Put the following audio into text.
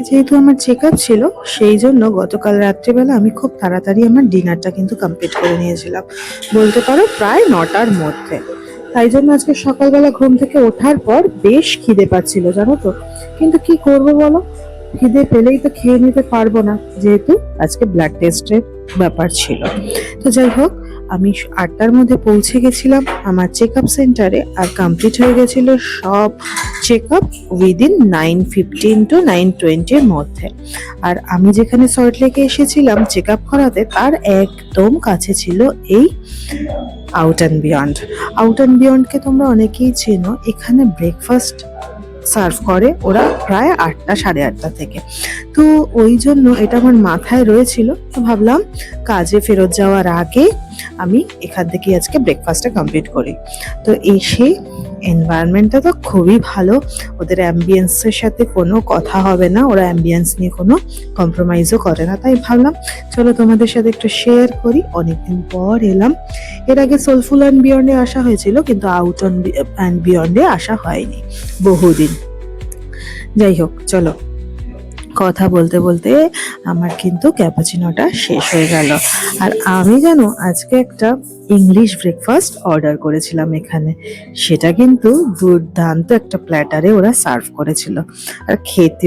যেহেতু আমার check up ছিল, সেই জন্য গতকাল রাত্রিবেলা আমি খুব তাড়াতাড়ি আমার ডিনারটা কিন্তু কমপ্লিট করে নিয়েছিলাম, বলতে পারো প্রায় 9টার মধ্যে। তাই জন্য আজকে সকালবেলা ঘুম থেকে ওঠার পর বেশ খিদে পাচ্ছিল, জানো তো। কিন্তু কি করব বলো, খিদে পেলেই তো খেয়ে নিতে পারবো না, যেহেতু আজকে ব্লাড টেস্টের ব্যাপার ছিল। তো যাই হোক, আমি 8টার মধ্যে পৌঁছে গেছিলাম আমার চেক আপ সেন্টারে, আর কমপ্লিট হয়ে গেছিল সব চেক আপ উইদিন 9:15 to 9:20-র মধ্যে। আর আমি যেখানে সল্টলেকে এসেছিলাম চেক আপ করাতে, তার একদম কাছে ছিল এই out and beyond. Out and বিয়ন্ডকে তোমরা অনেকেই চেনো, এখানে ব্রেকফাস্ট সার্ভ করে ওরা প্রায় 8টা, 8:30 থেকে। তো ওই জন্য এটা আমার মাথায় রয়েছিল, তো ভাবলাম কাজে ফেরত যাওয়ার আগে আমি এখান থেকে আজকে ব্রেকফাস্টটা কমপ্লিট করি। তো এসে এনভায়রনমেন্টটা তো খুবই ভালো, ওদের অ্যাম্বিয়েন্সের সাথে কোনো কথা হবে না, ওরা অ্যাম্বিয়েন্স নিয়ে কোনো কম্প্রোমাইজও করে না। তাই ভাবলাম চলো তোমাদের সাথে একটু শেয়ার করি, অনেকদিন পর এলাম। এর আগে সোলফুল অ্যান্ড বিয়ন্ডে আসা হয়েছিল, কিন্তু আউট অ্যান্ড বিয়ন্ডে আসা হয়নি বহুদিন। যাই হোক, চলো, কথা বলতে বলতে আমার কিন্তু ক্যাপাচিনোটা শেষ হয়ে গেল। আর আমি জানো আজকে একটা ইংলিশ ব্রেকফাস্ট অর্ডার করেছিলাম এখানে, সেটা কিন্তু দুর্দান্ত একটা প্ল্যাটারে ওরা সার্ভ করেছিল। আর খেতে